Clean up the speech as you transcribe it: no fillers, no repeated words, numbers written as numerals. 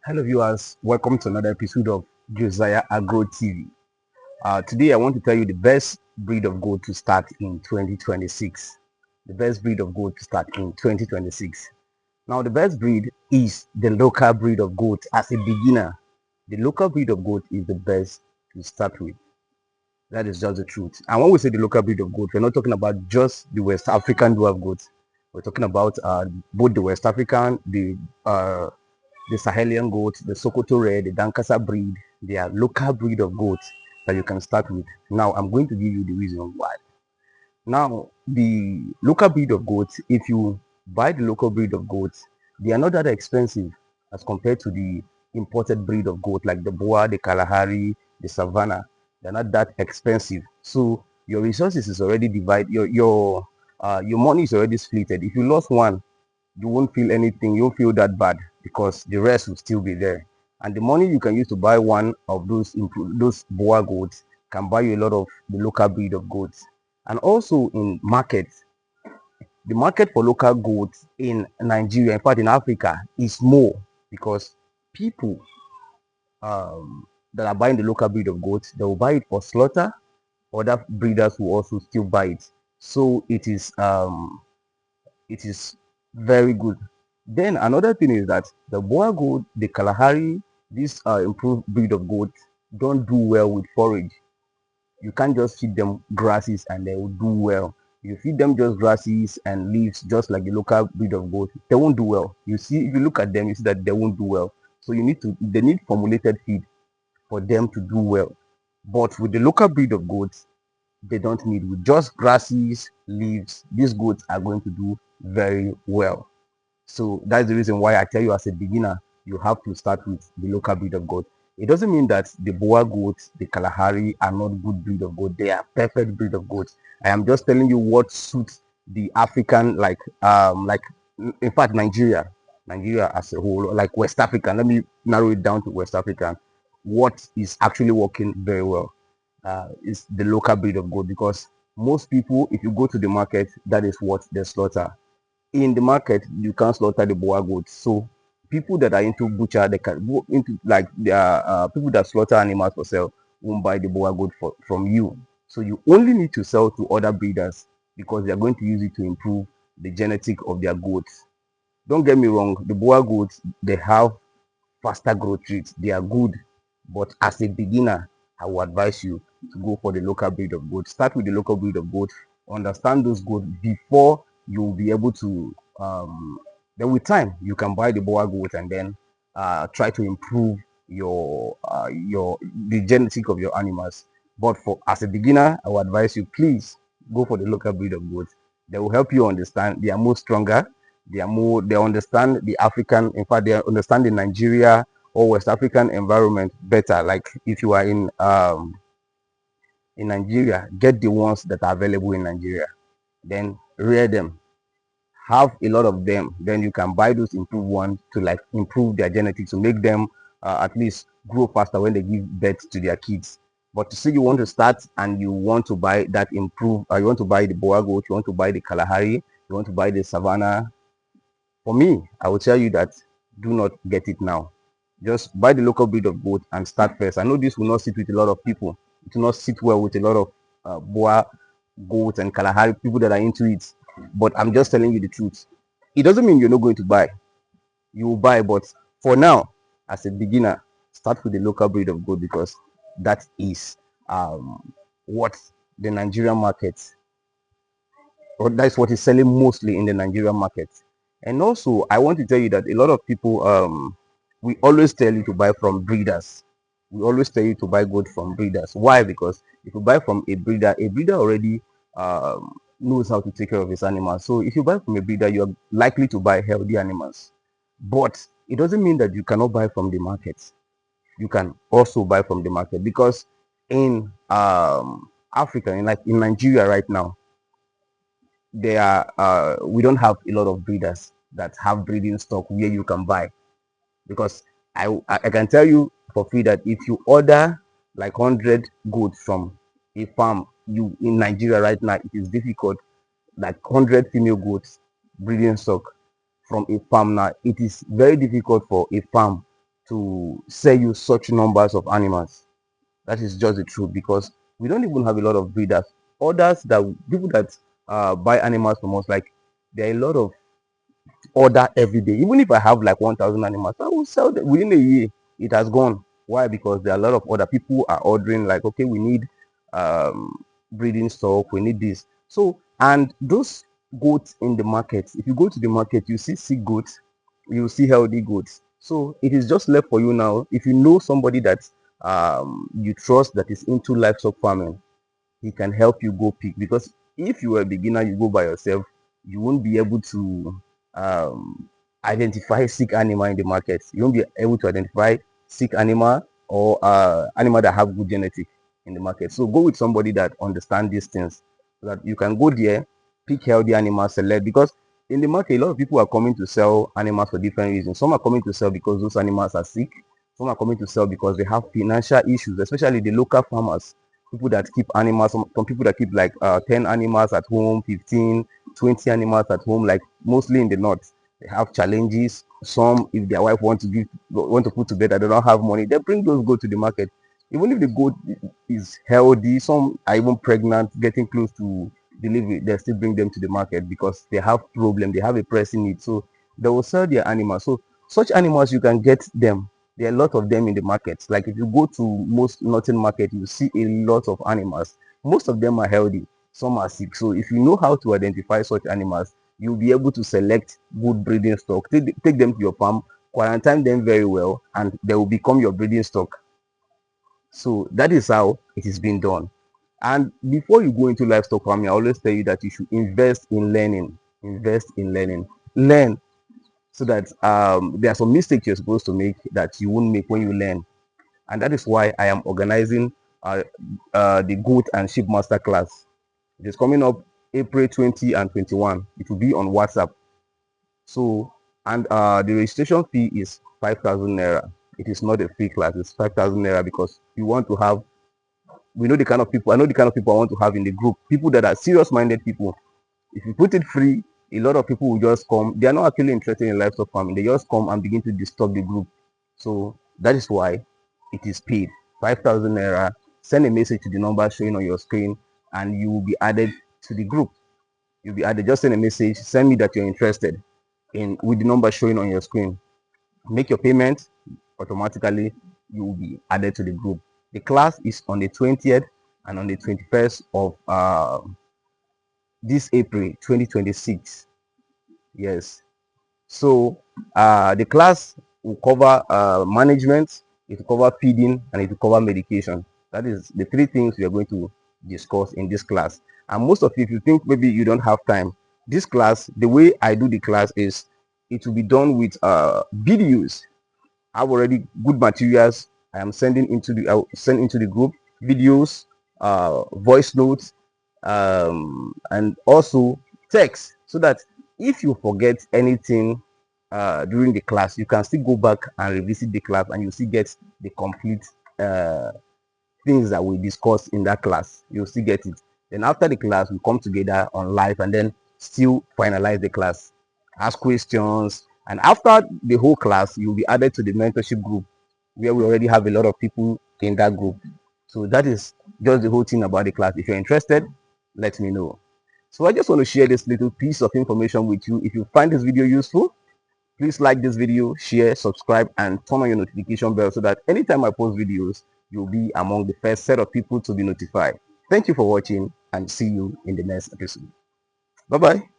Hello viewers, welcome to another episode of Josiah Agro TV. Today I want to tell you the best breed of goat to start in 2026. The best breed of goat to start in 2026. Now the best breed is the local breed of goat as a beginner. The local breed of goat is the best to start with. That is just the truth. And when we say the local breed of goat, we're not talking about just the West African dwarf goats. We're talking about both the West African, the Sahelian goat, the Sokoto Red, the Dankasa breed. They are local breed of goats that you can start with. Now, I'm going to give you the reason why. Now, the local breed of goats, if you buy the local breed of goats, they are not that expensive as compared to the imported breed of goat like the Boer, the Kalahari, the Savanna. They're not that expensive. So your resources is already divided. Your money is already splitted. If you lost one, you won't feel anything. You won't feel that bad because the rest will still be there. And the money you can use to buy one of those Boer goats can buy you a lot of the local breed of goats. And also in markets, the market for local goats in Nigeria, in fact in Africa, is more because people that are buying the local breed of goats, they will buy it for slaughter. Other breeders will also still buy it. So it is very good. Then another thing is that the Boer goat, the Kalahari, this improved breed of goat don't do well with forage. You can't just feed them grasses and they will do well. You feed them just grasses and leaves, just like the local breed of goat, they won't do well. You see, if you look at them, you see that they won't do well. So they need formulated feed for them to do well. But with the local breed of goats, they don't need with just grasses, leaves. These goats are going to do very well. So that's the reason why I tell you as a beginner, you have to start with the local breed of goat. It doesn't mean that the Boer goats, the Kalahari are not good breed of goat. They are perfect breed of goats. I am just telling you what suits the African, like in fact Nigeria as a whole, like West African. Let me narrow it down to West African. What is actually working very well is the local breed of goat because most people, if you go to the market, that is what they slaughter in the market. You can't slaughter the Boer goats. So people that are into butcher, they can go into like the people that slaughter animals for sale won't buy the Boer goat from you. So you only need to sell to other breeders because they are going to use it to improve the genetic of their goats. Don't get me wrong, the Boer goats, they have faster growth rates. They are good, but as a beginner, I would advise you to go for the local breed of goats. Start with the local breed of goats. Understand those goats before you'll be able to. Then with time, you can buy the Boer goat and then try to improve your the genetic of your animals. But for as a beginner, I would advise you please go for the local breed of goats. They will help you understand. They are more stronger. They understand the African. In fact, they understand the Nigeria or West African environment better. Like if you are in Nigeria, get the ones that are available in Nigeria, then rear them, have a lot of them, then you can buy those improved ones to like improve their genetics to make them at least grow faster when they give birth to their kids. But to say you want to start and you want to buy that improved, you want to buy the Boer goat, you want to buy the Kalahari, you want to buy the Savanna, for me, I will tell you that do not get it now. Just buy the local breed of goat and start first. I know this will not sit with a lot of people. It will not sit well with a lot of Boer goats and Kalahari people that are into it. But I'm just telling you the truth. It doesn't mean you're not going to buy. You will buy, but for now, as a beginner, start with the local breed of goat because that is what the Nigerian market, or that's what is selling mostly in the Nigerian market. And also, I want to tell you that a lot of people, we always tell you to buy from breeders. We always tell you to buy goat from breeders. Why? Because if you buy from a breeder already knows how to take care of his animals. So if you buy from a breeder, you're likely to buy healthy animals. But it doesn't mean that you cannot buy from the market. You can also buy from the market because in Africa, in Nigeria right now, we don't have a lot of breeders that have breeding stock where you can buy because I can tell you for free that if you order like 100 goats from a farm you in Nigeria right now, it is difficult. Like 100 female goats breeding stock from a farm now, it is very difficult for a farm to sell you such numbers of animals. That is just the truth, because we don't even have a lot of breeders. Others that people that buy animals from us, like there are a lot of order every day. Even if I have like 1,000 animals, I will sell them within a year. It has gone. Why? Because there are a lot of other people are ordering. Like, okay, we need um, breeding stock. We need this. So, and those goats in the market. If you go to the market, you see sick goats, you see healthy goats. So it is just left for you now. If you know somebody that you trust that is into livestock farming, he can help you go pick. Because if you are a beginner, you go by yourself, you won't be able to identify sick animal in the market. You won't be able to identify sick animal or animal that have good genetic in the market. So go with somebody that understands these things, so that you can go there, pick healthy animals, select. Because in the market, a lot of people are coming to sell animals for different reasons. Some are coming to sell because those animals are sick. Some are coming to sell because they have financial issues, especially the local farmers, people that keep animals. Some people that keep like 10 animals at home, 15, 20 animals at home, like mostly in the north. They have challenges. Some, if their wife want to put to bed, they don't have money, they bring those goats to the market. Even if the goat is healthy, some are even pregnant, getting close to delivery, they still bring them to the market because they have problem, they have a pressing need. So they will sell their animals. So such animals, you can get them. There are a lot of them in the market. Like if you go to most northern market, you see a lot of animals. Most of them are healthy, some are sick. So if you know how to identify such animals, you'll be able to select good breeding stock. Take them to your farm, quarantine them very well, and they will become your breeding stock. So that is how it is being done. And before you go into livestock farming, I always tell you that you should invest in learning. Invest in learning. Learn, so that there are some mistakes you're supposed to make that you won't make when you learn. And that is why I am organizing the goat and sheep master class. It is coming up April 20 and 21. It will be on WhatsApp. So, and the registration fee is 5,000 naira. It is not a free class. It's 5,000 naira because we want to have. We know the kind of people. I know the kind of people I want to have in the group. People that are serious-minded people. If you put it free, a lot of people will just come. They are not actually interested in livestock farming. They just come and begin to disturb the group. So that is why it is paid 5,000 naira. Send a message to the number showing on your screen, and you will be added to the group. You'll be added. Just send a message. Send me that you're interested in with the number showing on your screen. Make your payment. Automatically, you will be added to the group. The class is on the 20th and on the 21st of this April 2026. Yes. So the class will cover management, it will cover feeding, and it will cover medication. That is the three things we are going to discuss in this class. And most of you, if you think maybe you don't have time, this class, the way I do the class is it will be done with videos. I have already good materials. I am sending into the I'll send into the group videos, voice notes, and also text, so that if you forget anything during the class, you can still go back and revisit the class, and you still get the complete uh, things that we discussed in that class. You'll still get it. Then after the class, we come together on live and then still finalize the class, ask questions, and after the whole class, you'll be added to the mentorship group where we already have a lot of people in that group. So that is just the whole thing about the class. If you're interested, let me know. So I just want to share this little piece of information with you. If you find this video useful, please like this video, share, subscribe, and turn on your notification bell so that anytime I post videos, you'll be among the first set of people to be notified. Thank you for watching, and see you in the next episode. Bye bye.